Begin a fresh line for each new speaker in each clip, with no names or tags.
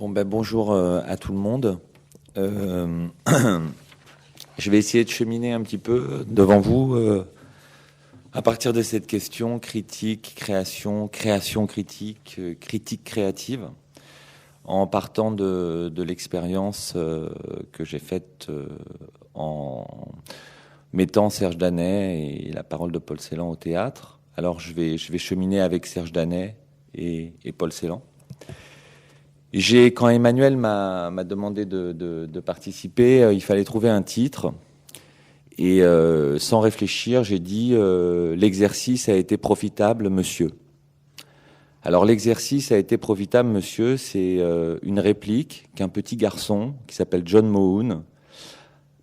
Bonjour à tout le monde. Je vais essayer de cheminer un petit peu devant vous à partir de cette question critique, création, création critique, critique créative, en partant de l'expérience que j'ai faite en mettant Serge Danet et la parole de Paul Celan au théâtre. Alors je vais cheminer avec Serge Danet et Paul Celan. Quand Emmanuel m'a demandé de participer, il fallait trouver un titre. Et sans réfléchir, j'ai dit l'exercice a été profitable, monsieur. Alors l'exercice a été profitable, monsieur, c'est une réplique qu'un petit garçon qui s'appelle John Mohun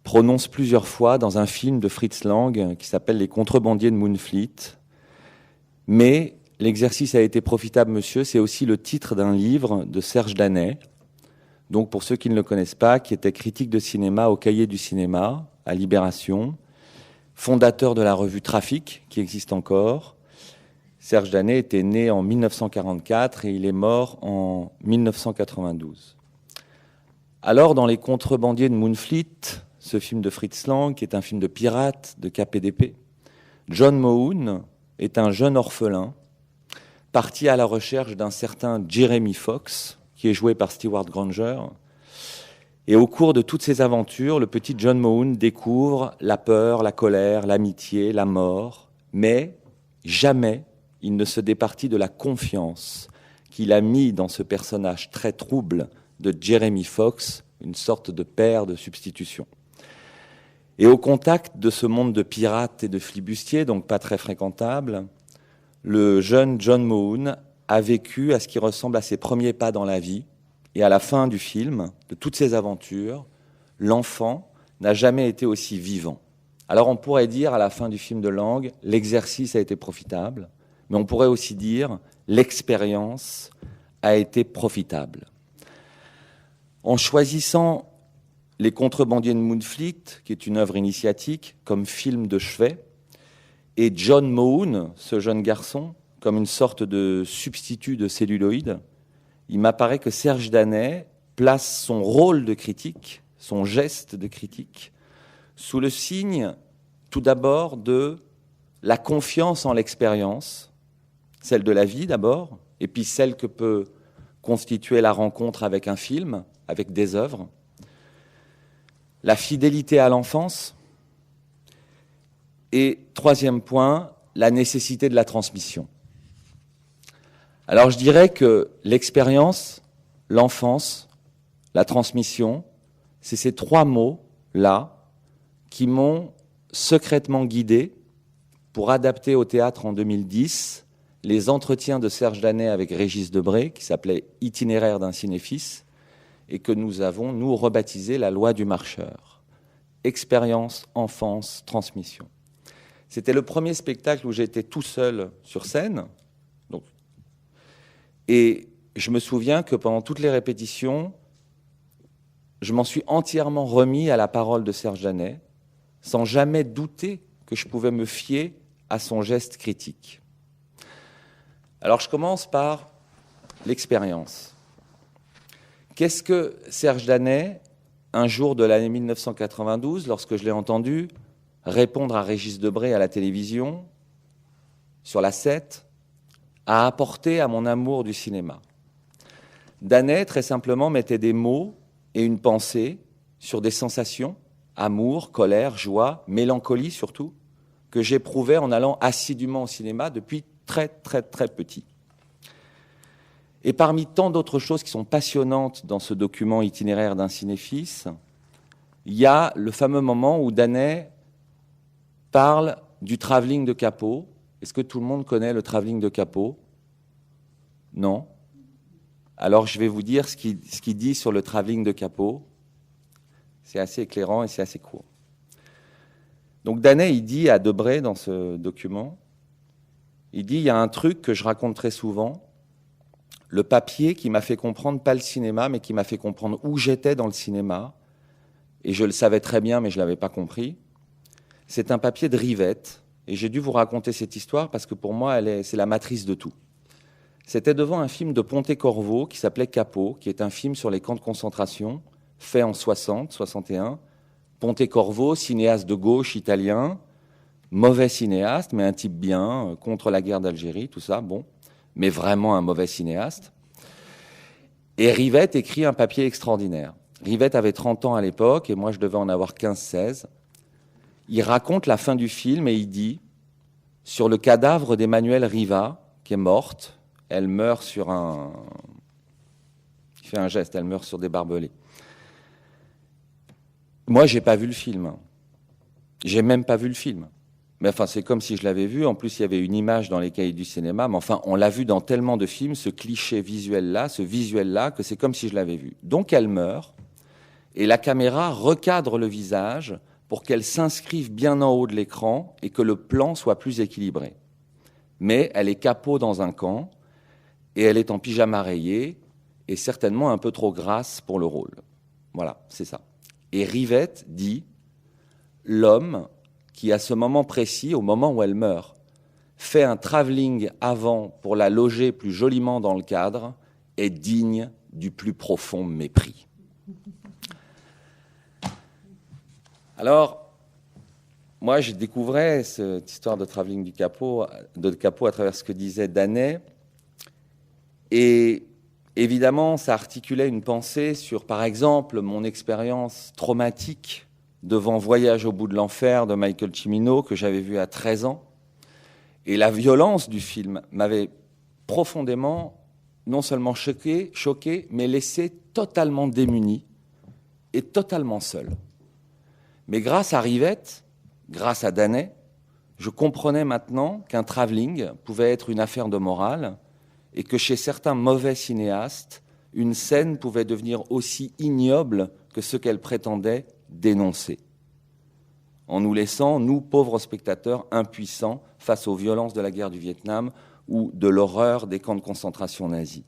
prononce plusieurs fois dans un film de Fritz Lang qui s'appelle Les Contrebandiers de Moonfleet. Mais l'exercice a été profitable, monsieur, c'est aussi le titre d'un livre de Serge Danet. Donc, pour ceux qui ne le connaissent pas, qui était critique de cinéma au Cahier du cinéma, à Libération, fondateur de la revue Trafic, qui existe encore. Serge Danet était né en 1944 et il est mort en 1992. Alors, dans Les Contrebandiers de Moonfleet, ce film de Fritz Lang, qui est un film de pirates, de KPDP, John Mohun est un jeune orphelin parti à la recherche d'un certain Jeremy Fox, qui est joué par Stewart Granger. Et au cours de toutes ces aventures, le petit John Mohun découvre la peur, la colère, l'amitié, la mort, mais jamais il ne se départit de la confiance qu'il a mis dans ce personnage très trouble de Jeremy Fox, une sorte de père de substitution. Et au contact de ce monde de pirates et de flibustiers, donc pas très fréquentable, le jeune John Mohun a vécu à ce qui ressemble à ses premiers pas dans la vie. Et à la fin du film, de toutes ces aventures, l'enfant n'a jamais été aussi vivant. Alors on pourrait dire à la fin du film de Lang, l'exercice a été profitable, mais on pourrait aussi dire l'expérience a été profitable. En choisissant Les Contrebandiers de Moonfleet, qui est une œuvre initiatique, comme film de chevet, et John Mohun, ce jeune garçon, comme une sorte de substitut de celluloïd, il m'apparaît que Serge Danet place son rôle de critique, son geste de critique, sous le signe, tout d'abord, de la confiance en l'expérience, celle de la vie d'abord, et puis celle que peut constituer la rencontre avec un film, avec des œuvres, la fidélité à l'enfance, et troisième point, la nécessité de la transmission. Alors je dirais que l'expérience, l'enfance, la transmission, c'est ces trois mots-là qui m'ont secrètement guidé pour adapter au théâtre en 2010 les entretiens de Serge Danet avec Régis Debray, qui s'appelait « Itinéraire d'un cinéphile » et que nous avons, nous, rebaptisé la loi du marcheur. Expérience, enfance, transmission. C'était le premier spectacle où j'étais tout seul sur scène. Et je me souviens que pendant toutes les répétitions, je m'en suis entièrement remis à la parole de Serge Danet, sans jamais douter que je pouvais me fier à son geste critique. Alors je commence par l'expérience. Qu'est-ce que Serge Danet, un jour de l'année 1992, lorsque je l'ai entendu répondre à Régis Debray à la télévision, sur la 7, a apporté à mon amour du cinéma? Danet, très simplement, mettait des mots et une pensée sur des sensations, amour, colère, joie, mélancolie surtout, que j'éprouvais en allant assidûment au cinéma depuis très, très, très petit. Et parmi tant d'autres choses qui sont passionnantes dans ce document itinéraire d'un cinéphile, il y a le fameux moment où Danet parle du travelling de Capot. Est-ce que tout le monde connaît le travelling de Capot? Non? Alors je vais vous dire ce qu'il dit sur le travelling de Capot. C'est assez éclairant et c'est assez court. Donc Danet, il dit à Debray dans ce document, il dit, il y a un truc que je raconte très souvent, le papier qui m'a fait comprendre, pas le cinéma, mais qui m'a fait comprendre où j'étais dans le cinéma, et je le savais très bien, mais je ne l'avais pas compris. C'est un papier de Rivette, et j'ai dû vous raconter cette histoire parce que pour moi, c'est la matrice de tout. C'était devant un film de Pontecorvo qui s'appelait Capot, qui est un film sur les camps de concentration, fait en 60, 61. Pontecorvo, cinéaste de gauche italien, mauvais cinéaste, mais un type bien, contre la guerre d'Algérie, tout ça, bon, mais vraiment un mauvais cinéaste. Et Rivette écrit un papier extraordinaire. Rivette avait 30 ans à l'époque, et moi je devais en avoir 15-16. Il raconte la fin du film et il dit, sur le cadavre d'Emmanuelle Riva, qui est morte, elle meurt sur un... Il fait un geste, elle meurt sur des barbelés. Moi, j'ai pas vu le film. J'ai même pas vu le film. Mais enfin, c'est comme si je l'avais vu. En plus, il y avait une image dans les cahiers du cinéma. Mais enfin, on l'a vu dans tellement de films, ce cliché visuel-là, ce visuel-là, que c'est comme si je l'avais vu. Donc, elle meurt. Et la caméra recadre le visage pour qu'elle s'inscrive bien en haut de l'écran et que le plan soit plus équilibré. Mais elle est capot dans un camp et elle est en pyjama rayé et certainement un peu trop grasse pour le rôle. Voilà, c'est ça. Et Rivette dit « L'homme qui, à ce moment précis, au moment où elle meurt, fait un travelling avant pour la loger plus joliment dans le cadre, est digne du plus profond mépris. » Alors, moi, je découvrais cette histoire de travelling de Capot à travers ce que disait Danet. Et évidemment, ça articulait une pensée sur, par exemple, mon expérience traumatique devant Voyage au bout de l'enfer de Michael Cimino, que j'avais vu à 13 ans. Et la violence du film m'avait profondément, non seulement choqué, mais laissé totalement démuni et totalement seul. Mais grâce à Rivette, grâce à Danet, je comprenais maintenant qu'un travelling pouvait être une affaire de morale et que chez certains mauvais cinéastes, une scène pouvait devenir aussi ignoble que ce qu'elle prétendait dénoncer, en nous laissant, nous, pauvres spectateurs, impuissants face aux violences de la guerre du Vietnam ou de l'horreur des camps de concentration nazis.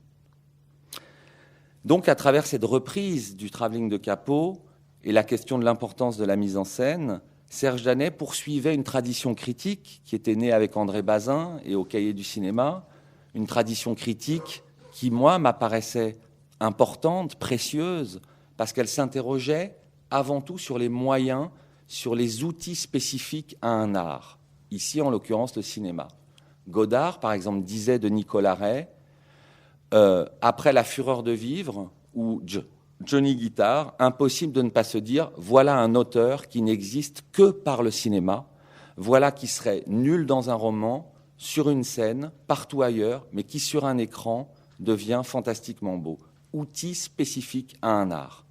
Donc, à travers cette reprise du travelling de Capot et la question de l'importance de la mise en scène, Serge Danet poursuivait une tradition critique qui était née avec André Bazin et au Cahier du cinéma, une tradition critique qui, moi, m'apparaissait importante, précieuse, parce qu'elle s'interrogeait avant tout sur les moyens, sur les outils spécifiques à un art. Ici, en l'occurrence, le cinéma. Godard, par exemple, disait de Nicolas Ray, après La fureur de vivre, ou Johnny Guitar, impossible de ne pas se dire, voilà un auteur qui n'existe que par le cinéma, voilà qui serait nul dans un roman, sur une scène, partout ailleurs, mais qui sur un écran devient fantastiquement beau. Outil spécifique à un art.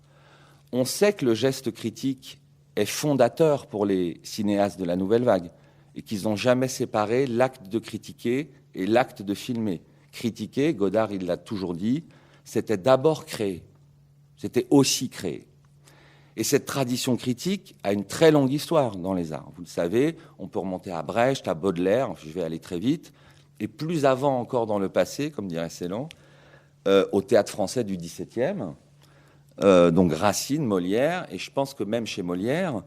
On sait que le geste critique est fondateur pour les cinéastes de la Nouvelle Vague et qu'ils n'ont jamais séparé l'acte de critiquer et l'acte de filmer. Critiquer, Godard il l'a toujours dit, c'était d'abord créer, c'était aussi créer. Et cette tradition critique a une très longue histoire dans les arts. Vous le savez, on peut remonter à Brecht, à Baudelaire, je vais aller très vite, et plus avant encore dans le passé, comme dirait Célan, au théâtre français du XVIIe, donc Racine, Molière, et je pense que même chez Molière,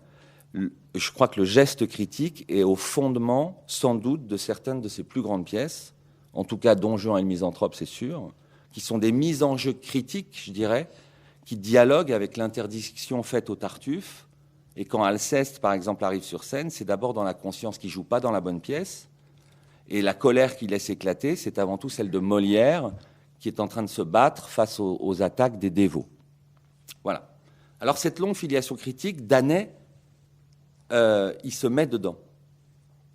je crois que le geste critique est au fondement, sans doute, de certaines de ses plus grandes pièces, en tout cas Don Juan et le Misanthrope, c'est sûr, qui sont des mises en jeu critiques, je dirais, qui dialoguent avec l'interdiction faite au Tartuffe. Et quand Alceste, par exemple, arrive sur scène, c'est d'abord dans la conscience qui ne joue pas dans la bonne pièce, et la colère qu'il laisse éclater, c'est avant tout celle de Molière, qui est en train de se battre face aux attaques des dévots. Voilà. Alors cette longue filiation critique, Danet, il se met dedans.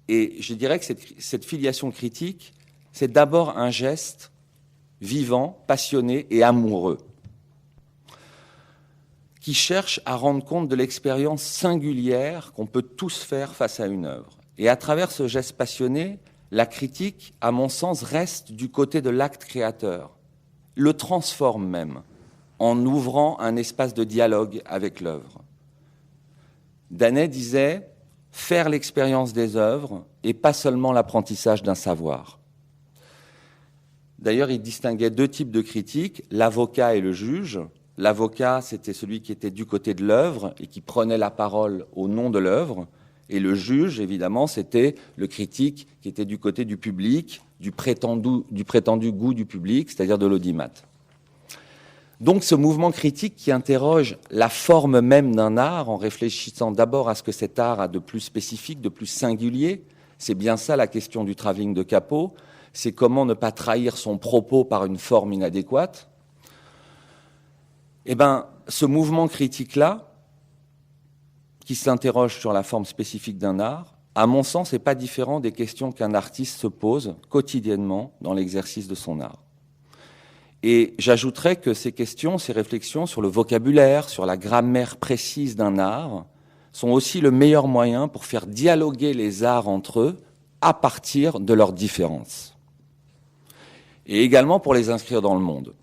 Et je dirais que cette filiation critique, c'est d'abord un geste vivant, passionné et amoureux, qui cherche à rendre compte de l'expérience singulière qu'on peut tous faire face à une œuvre. Et à travers ce geste passionné, la critique, à mon sens, reste du côté de l'acte créateur, le transforme même, en ouvrant un espace de dialogue avec l'œuvre. Danet disait « faire l'expérience des œuvres et pas seulement l'apprentissage d'un savoir ». D'ailleurs, il distinguait deux types de critiques, l'avocat et le juge. L'avocat, c'était celui qui était du côté de l'œuvre et qui prenait la parole au nom de l'œuvre. Et le juge, évidemment, c'était le critique qui était du côté du public, du prétendu goût du public, c'est-à-dire de l'audimat. Donc ce mouvement critique qui interroge la forme même d'un art en réfléchissant d'abord à ce que cet art a de plus spécifique, de plus singulier, c'est bien ça la question du travelling de Capot, c'est comment ne pas trahir son propos par une forme inadéquate. Eh bien, ce mouvement critique-là, qui s'interroge sur la forme spécifique d'un art, à mon sens, n'est pas différent des questions qu'un artiste se pose quotidiennement dans l'exercice de son art. Et j'ajouterais que ces questions, ces réflexions sur le vocabulaire, sur la grammaire précise d'un art, sont aussi le meilleur moyen pour faire dialoguer les arts entre eux à partir de leurs différences. Et également pour les inscrire dans le monde,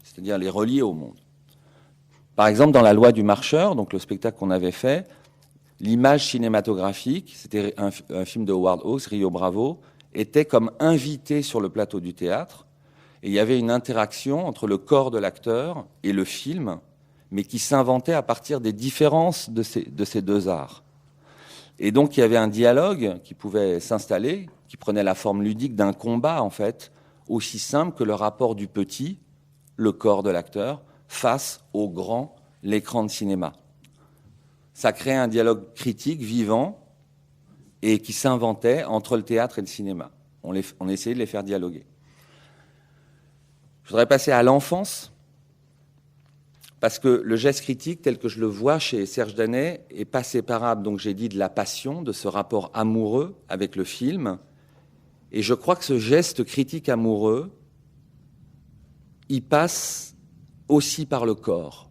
c'est-à-dire les relier au monde. Par exemple, dans La Loi du Marcheur, donc le spectacle qu'on avait fait, l'image cinématographique, c'était un film de Howard Hawks, Rio Bravo, était comme invité sur le plateau du théâtre. Et il y avait une interaction entre le corps de l'acteur et le film, mais qui s'inventait à partir des différences de ces deux arts. Et donc, il y avait un dialogue qui pouvait s'installer, qui prenait la forme ludique d'un combat, en fait, aussi simple que le rapport du petit, le corps de l'acteur, face au grand, l'écran de cinéma. Ça créait un dialogue critique, vivant, et qui s'inventait entre le théâtre et le cinéma. On essayait de les faire dialoguer. Je voudrais passer à l'enfance, parce que le geste critique, tel que je le vois chez Serge Danet, est pas séparable, donc j'ai dit, de la passion, de ce rapport amoureux avec le film. Et je crois que ce geste critique amoureux, il passe aussi par le corps.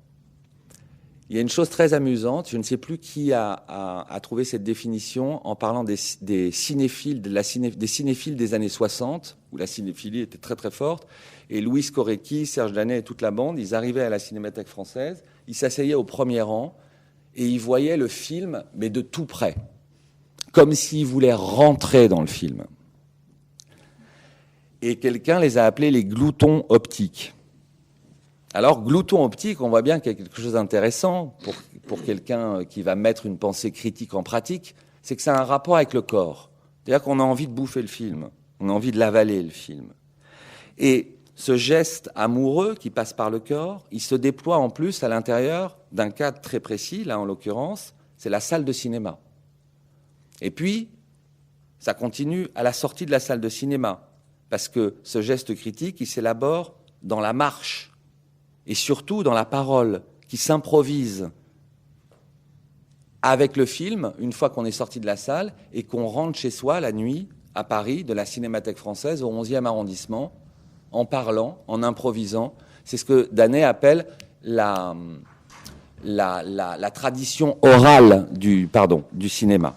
Il y a une chose très amusante, je ne sais plus qui a trouvé cette définition en parlant des cinéphiles, des cinéphiles des années 60, où la cinéphilie était très très forte, et Louis Korecki, Serge Danet et toute la bande, ils arrivaient à la Cinémathèque française, ils s'asseyaient au premier rang, et ils voyaient le film, mais de tout près, comme s'ils voulaient rentrer dans le film. Et quelqu'un les a appelés les gloutons optiques. Alors, glouton optique, on voit bien qu'il y a quelque chose d'intéressant pour quelqu'un qui va mettre une pensée critique en pratique, c'est que ça a un rapport avec le corps. C'est-à-dire qu'on a envie de bouffer le film, on a envie de l'avaler, le film. Et ce geste amoureux qui passe par le corps, il se déploie en plus à l'intérieur d'un cadre très précis, là en l'occurrence, c'est la salle de cinéma. Et puis, ça continue à la sortie de la salle de cinéma, parce que ce geste critique, il s'élabore dans la marche, et surtout dans la parole qui s'improvise avec le film, une fois qu'on est sorti de la salle et qu'on rentre chez soi la nuit, à Paris, de la Cinémathèque française, au 11e arrondissement, en parlant, en improvisant. C'est ce que Danet appelle la tradition orale du cinéma,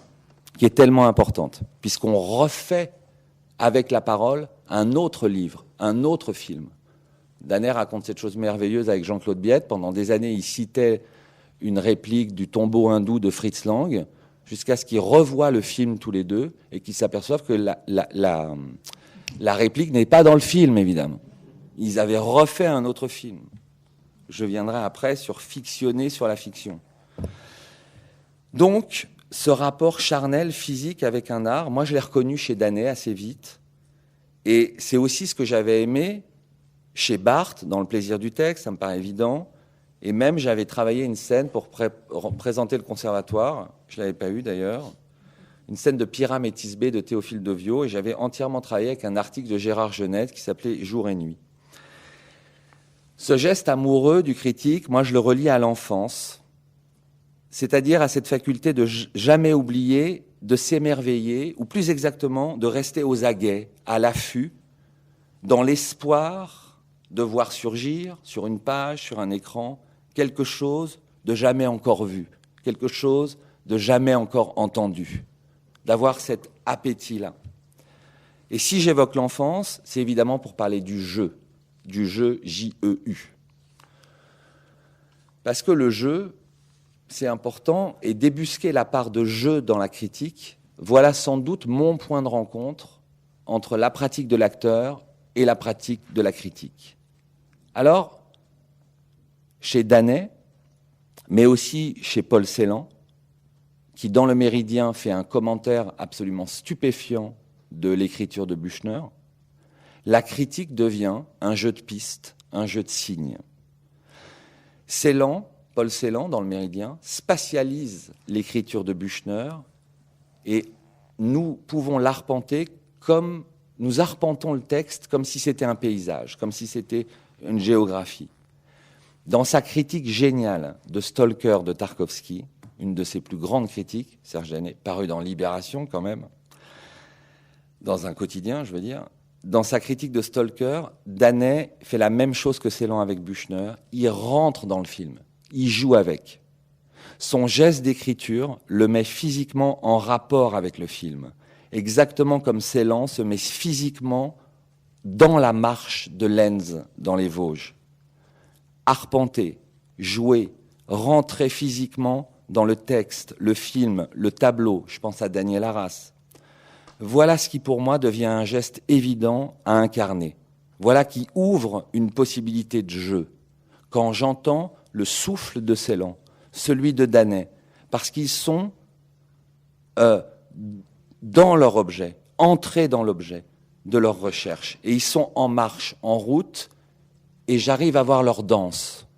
qui est tellement importante, puisqu'on refait avec la parole un autre livre, un autre film. Danet raconte cette chose merveilleuse avec Jean-Claude Biette. Pendant des années, il citait une réplique du Tombeau hindou de Fritz Lang, jusqu'à ce qu'ils revoient le film tous les deux et qu'ils s'aperçoivent que la réplique n'est pas dans le film, évidemment. Ils avaient refait un autre film. Je viendrai après sur fictionner sur la fiction. Donc, ce rapport charnel, physique avec un art, moi je l'ai reconnu chez Danet assez vite. Et c'est aussi ce que j'avais aimé chez Barthes, dans Le plaisir du texte, ça me paraît évident. Et même, j'avais travaillé une scène pour présenter le conservatoire, je ne l'avais pas eu d'ailleurs, une scène de Pyrame et Thisbé de Théophile Deviau, et j'avais entièrement travaillé avec un article de Gérard Genette qui s'appelait Jour et nuit. Ce geste amoureux du critique, moi, je le relie à l'enfance, c'est-à-dire à cette faculté de jamais oublier, de s'émerveiller, ou plus exactement, de rester aux aguets, à l'affût, dans l'espoir de voir surgir sur une page, sur un écran, quelque chose de jamais encore vu, quelque chose de jamais encore entendu, d'avoir cet appétit-là. Et si j'évoque l'enfance, c'est évidemment pour parler du jeu J-E-U. Parce que le jeu, c'est important, et débusquer la part de jeu dans la critique, voilà sans doute mon point de rencontre entre la pratique de l'acteur et la pratique de la critique. Alors, chez Danet, mais aussi chez Paul Celan, qui dans Le Méridien fait un commentaire absolument stupéfiant de l'écriture de Büchner, La critique devient un jeu de pistes, un jeu de signes. Celan, Paul Celan, dans le Méridien, spatialise l'écriture de Büchner et nous pouvons l'arpenter comme nous arpentons le texte comme si c'était un paysage, comme si c'était une géographie. Dans sa critique géniale de Stalker de Tarkovsky, une de ses plus grandes critiques, Serge Danet, parue dans Libération quand même, dans un quotidien, je veux dire, dans sa critique de Stalker, Danet fait la même chose que Celan avec Büchner, il rentre dans le film, il joue avec. Son geste d'écriture le met physiquement en rapport avec le film, exactement comme Celan se met physiquement dans la marche de Lenz dans les Vosges. Arpenter, jouer, rentrer physiquement dans le texte, le film, le tableau, je pense à Daniel Arras. Voilà ce qui pour moi devient un geste évident à incarner. Voilà qui ouvre une possibilité de jeu. Quand j'entends le souffle de Celan, celui de Danet, parce qu'ils sont dans leur objet, entrés dans l'objet de leur recherche. Et ils sont en marche, en route, et j'arrive à voir leur danse.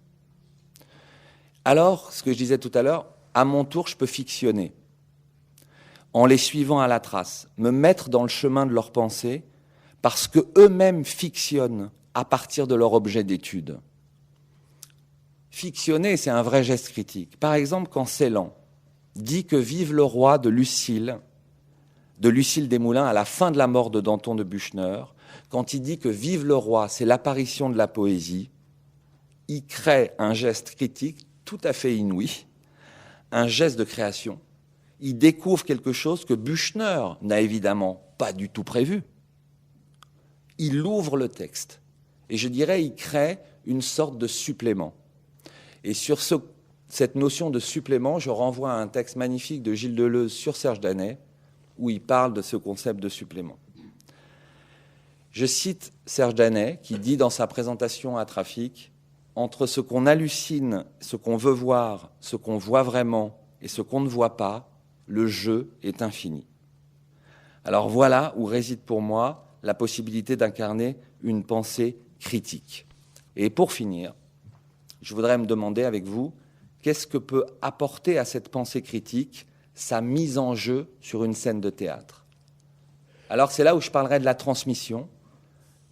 Alors, ce que je disais tout à l'heure, à mon tour, je peux fictionner, en les suivant à la trace, me mettre dans le chemin de leur pensée, parce qu'eux-mêmes fictionnent à partir de leur objet d'étude. Fictionner, c'est un vrai geste critique. Par exemple, quand Celan dit que Vive le roi de Lucile Desmoulins à la fin de la mort de Danton de Büchner, quand il dit que Vive le roi, c'est l'apparition de la poésie, il crée un geste critique tout à fait inouï, un geste de création. Il découvre quelque chose que Büchner n'a évidemment pas du tout prévu. Il ouvre le texte. Et je dirais, il crée une sorte de supplément. Et sur cette notion de supplément, je renvoie à un texte magnifique de Gilles Deleuze sur Serge Danet, où il parle de ce concept de supplément. Je cite Serge Danet, qui dit dans sa présentation à Trafic, « Entre ce qu'on hallucine, ce qu'on veut voir, ce qu'on voit vraiment et ce qu'on ne voit pas, le jeu est infini. » Alors voilà où réside pour moi la possibilité d'incarner une pensée critique. Et pour finir, je voudrais me demander avec vous, qu'est-ce que peut apporter à cette pensée critique sa mise en jeu sur une scène de théâtre? Alors c'est là où je parlerai de la transmission,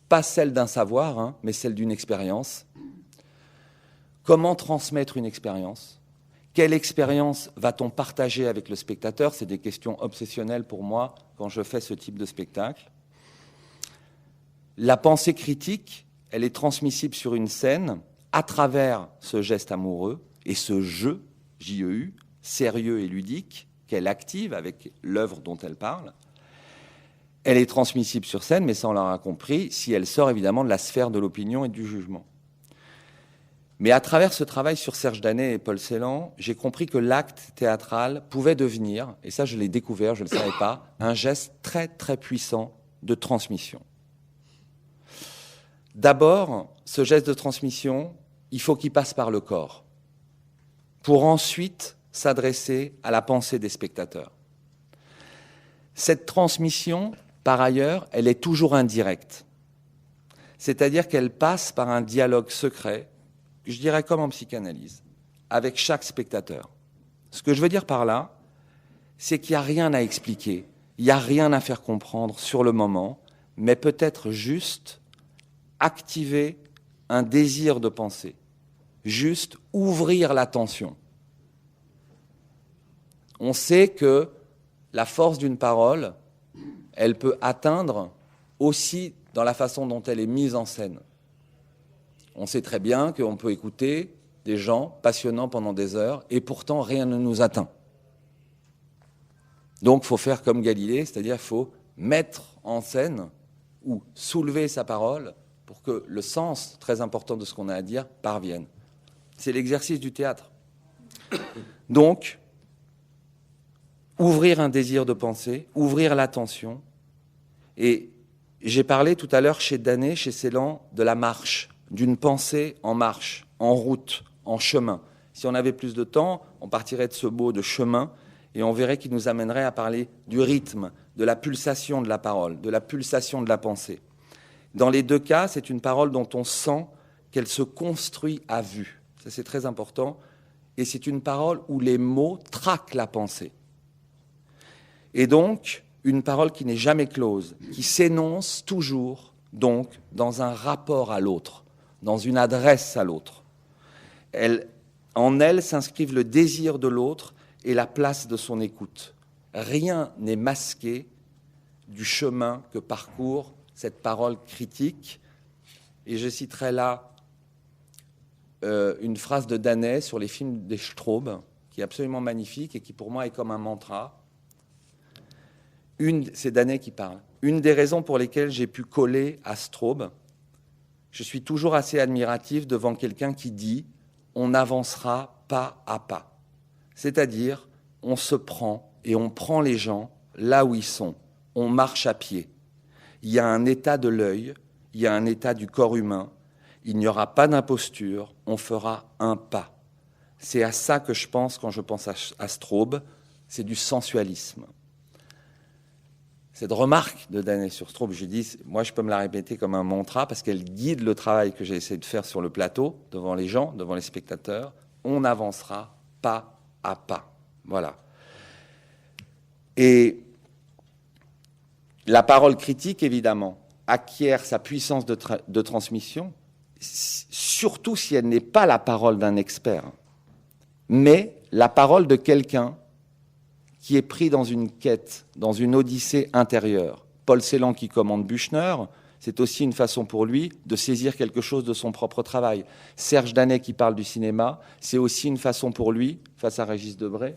pas celle d'un savoir, mais celle d'une expérience. Comment transmettre une expérience? Quelle expérience va-t-on partager avec le spectateur? C'est des questions obsessionnelles pour moi quand je fais ce type de spectacle. La pensée critique, elle est transmissible sur une scène à travers ce geste amoureux et ce jeu, J-E-U, sérieux et ludique, qu'elle active avec l'œuvre dont elle parle. Elle est transmissible sur scène, mais ça on l'aura compris, si elle sort évidemment de la sphère de l'opinion et du jugement. Mais à travers ce travail sur Serge Danet et Paul Celan, j'ai compris que l'acte théâtral pouvait devenir, et ça je l'ai découvert, je ne le savais pas, un geste très très puissant de transmission. D'abord, ce geste de transmission, il faut qu'il passe par le corps, pour ensuite s'adresser à la pensée des spectateurs. Cette transmission, par ailleurs, elle est toujours indirecte. C'est-à-dire qu'elle passe par un dialogue secret, je dirais comme en psychanalyse, avec chaque spectateur. Ce que je veux dire par là, c'est qu'il n'y a rien à expliquer, il n'y a rien à faire comprendre sur le moment, mais peut-être juste activer un désir de penser, juste ouvrir l'attention. On sait que la force d'une parole, elle peut atteindre aussi dans la façon dont elle est mise en scène. On sait très bien qu'on peut écouter des gens passionnants pendant des heures et pourtant rien ne nous atteint. Donc il faut faire comme Galilée, c'est-à-dire il faut mettre en scène ou soulever sa parole pour que le sens très important de ce qu'on a à dire parvienne. C'est l'exercice du théâtre. Donc, ouvrir un désir de penser, ouvrir l'attention. Et j'ai parlé tout à l'heure chez Danet, chez Celan, de la marche, d'une pensée en marche, en route, en chemin. Si on avait plus de temps, on partirait de ce mot de chemin et on verrait qu'il nous amènerait à parler du rythme, de la pulsation de la parole, de la pulsation de la pensée. Dans les deux cas, c'est une parole dont on sent qu'elle se construit à vue. Ça, c'est très important. Et c'est une parole où les mots traquent la pensée. Et donc, une parole qui n'est jamais close, qui s'énonce toujours, donc, dans un rapport à l'autre, dans une adresse à l'autre. En elle s'inscrivent le désir de l'autre et la place de son écoute. Rien n'est masqué du chemin que parcourt cette parole critique. Et je citerai là une phrase de Danet sur les films des Straub, qui est absolument magnifique et qui pour moi est comme un mantra. C'est Danet qui parle. Une des raisons pour lesquelles j'ai pu coller à Straub, je suis toujours assez admiratif devant quelqu'un qui dit « on avancera pas à pas ». C'est-à-dire, on se prend et on prend les gens là où ils sont. On marche à pied. Il y a un état de l'œil, il y a un état du corps humain. Il n'y aura pas d'imposture, on fera un pas. C'est à ça que je pense quand je pense à Straub, c'est du sensualisme. Cette remarque de Danet sur Straub, je dis, moi je peux me la répéter comme un mantra parce qu'elle guide le travail que j'ai essayé de faire sur le plateau, devant les gens, devant les spectateurs. On avancera pas à pas. Voilà. Et la parole critique, évidemment, acquiert sa puissance de transmission, surtout si elle n'est pas la parole d'un expert, mais la parole de quelqu'un qui est pris dans une quête, dans une odyssée intérieure. Paul Celan qui commande Büchner, c'est aussi une façon pour lui de saisir quelque chose de son propre travail. Serge Danet qui parle du cinéma, c'est aussi une façon pour lui, face à Régis Debray,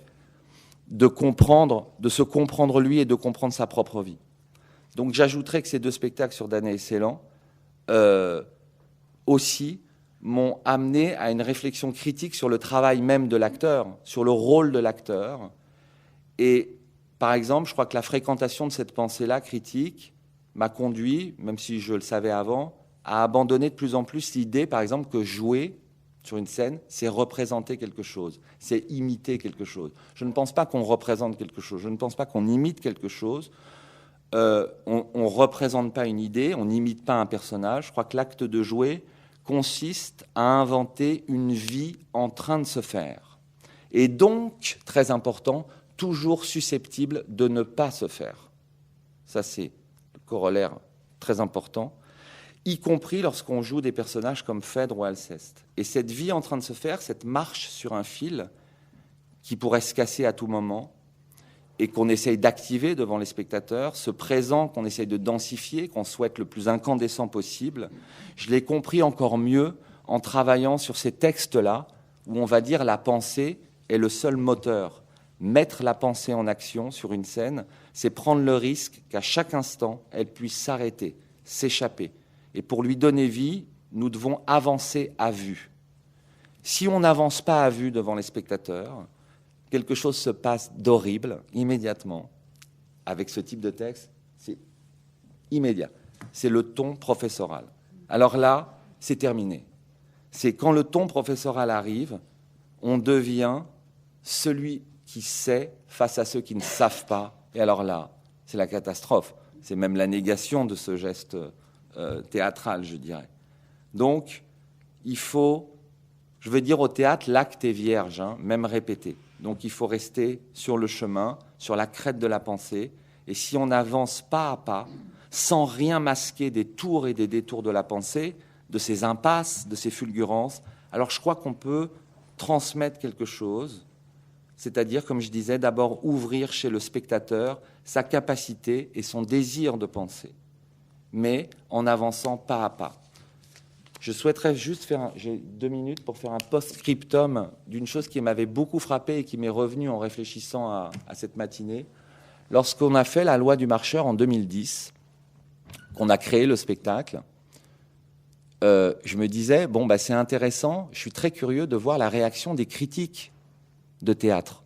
de se comprendre lui et de comprendre sa propre vie. Donc j'ajouterais que ces deux spectacles sur Danet et Celan aussi m'ont amené à une réflexion critique sur le travail même de l'acteur, sur le rôle de l'acteur. Et par exemple, je crois que la fréquentation de cette pensée-là critique m'a conduit, même si je le savais avant, à abandonner de plus en plus l'idée, par exemple, que jouer sur une scène, c'est représenter quelque chose, c'est imiter quelque chose. Je ne pense pas qu'on représente quelque chose, je ne pense pas qu'on imite quelque chose. On ne représente pas une idée, on n'imite pas un personnage. Je crois que l'acte de jouer consiste à inventer une vie en train de se faire. Et donc, très important, toujours susceptible de ne pas se faire. Ça, c'est le corollaire très important, y compris lorsqu'on joue des personnages comme Phèdre ou Alceste. Et cette vie en train de se faire, cette marche sur un fil qui pourrait se casser à tout moment, et qu'on essaye d'activer devant les spectateurs, ce présent qu'on essaye de densifier, qu'on souhaite le plus incandescent possible, je l'ai compris encore mieux en travaillant sur ces textes-là, où on va dire la pensée est le seul moteur. Mettre la pensée en action sur une scène, c'est prendre le risque qu'à chaque instant, elle puisse s'arrêter, s'échapper. Et pour lui donner vie, nous devons avancer à vue. Si on n'avance pas à vue devant les spectateurs, quelque chose se passe d'horrible, immédiatement. Avec ce type de texte, c'est immédiat. C'est le ton professoral. Alors là, c'est terminé. C'est quand le ton professoral arrive, on devient celui qui sait face à ceux qui ne savent pas. Et alors là, c'est la catastrophe. C'est même la négation de ce geste théâtral, je dirais. Donc, il faut, je veux dire au théâtre, l'acte est vierge, hein, même répété. Donc il faut rester sur le chemin, sur la crête de la pensée. Et si on n'avance pas à pas, sans rien masquer des tours et des détours de la pensée, de ces impasses, de ces fulgurances, alors je crois qu'on peut transmettre quelque chose, c'est-à-dire, comme je disais, d'abord ouvrir chez le spectateur sa capacité et son désir de penser, mais en avançant pas à pas. Je souhaiterais juste faire, j'ai 2 minutes pour faire un post-scriptum d'une chose qui m'avait beaucoup frappé et qui m'est revenue en réfléchissant à cette matinée. Lorsqu'on a fait la loi du marcheur en 2010, qu'on a créé le spectacle, je me disais, bon, bah, c'est intéressant, je suis très curieux de voir la réaction des critiques de théâtre.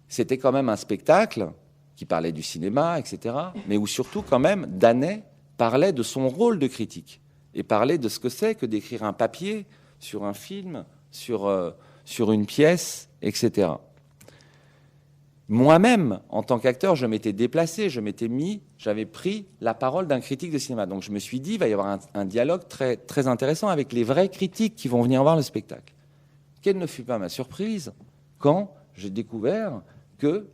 C'était quand même un spectacle qui parlait du cinéma, etc., mais où surtout, quand même, Danet parlait de son rôle de critique. Et parler de ce que c'est que d'écrire un papier sur un film, sur une pièce, etc. Moi-même, en tant qu'acteur, je m'étais déplacé, j'avais pris la parole d'un critique de cinéma. Donc je me suis dit, il va y avoir un dialogue très, très intéressant avec les vrais critiques qui vont venir voir le spectacle. Quelle ne fut pas ma surprise quand j'ai découvert que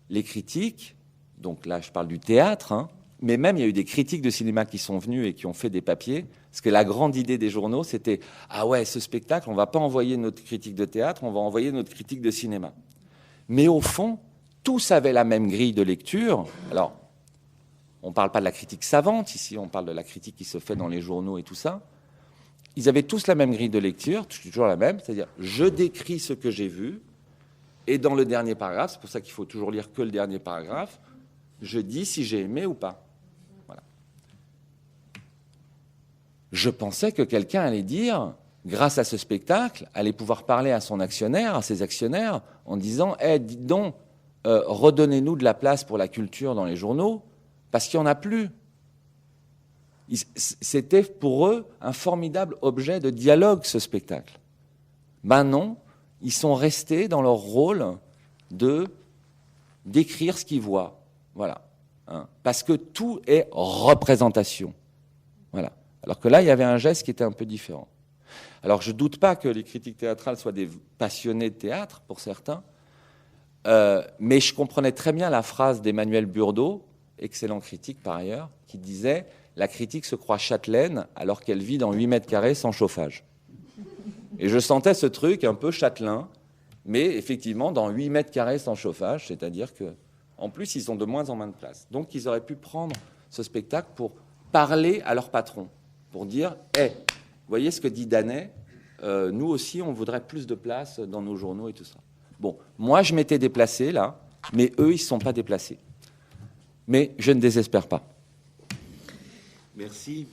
les critiques, donc là je parle du théâtre, hein, mais même il y a eu des critiques de cinéma qui sont venus et qui ont fait des papiers, parce que la grande idée des journaux, c'était « Ah ouais, ce spectacle, on ne va pas envoyer notre critique de théâtre, on va envoyer notre critique de cinéma. » Mais au fond, tous avaient la même grille de lecture. Alors, on ne parle pas de la critique savante, ici on parle de la critique qui se fait dans les journaux et tout ça. Ils avaient tous la même grille de lecture, toujours la même, c'est-à-dire je décris ce que j'ai vu, et dans le dernier paragraphe, c'est pour ça qu'il faut toujours lire que le dernier paragraphe, je dis si j'ai aimé ou pas. Voilà. Je pensais que quelqu'un allait dire, grâce à ce spectacle, allait pouvoir parler à son actionnaire, à ses actionnaires, en disant « dites donc, redonnez-nous de la place pour la culture dans les journaux, parce qu'il n'y en a plus. » C'était pour eux un formidable objet de dialogue, ce spectacle. Ben non, ils sont restés dans leur rôle d'écrire ce qu'ils voient. Voilà. Hein. Parce que tout est représentation. Voilà. Alors que là, il y avait un geste qui était un peu différent. Alors, je ne doute pas que les critiques théâtrales soient des passionnés de théâtre, pour certains, mais je comprenais très bien la phrase d'Emmanuel Burdeau, excellent critique par ailleurs, qui disait « La critique se croit châtelaine alors qu'elle vit dans 8 mètres carrés sans chauffage ». Et je sentais ce truc un peu châtelain, mais effectivement dans 8 mètres carrés sans chauffage, c'est-à-dire qu'en plus, ils ont de moins en moins de place. Donc, ils auraient pu prendre ce spectacle pour parler à leur patron, pour dire « Hey, vous voyez ce que dit Danet, nous aussi, on voudrait plus de place dans nos journaux et tout ça. » Bon, moi, je m'étais déplacé, là, mais eux, ils ne se sont pas déplacés. Mais je ne désespère pas.
Merci.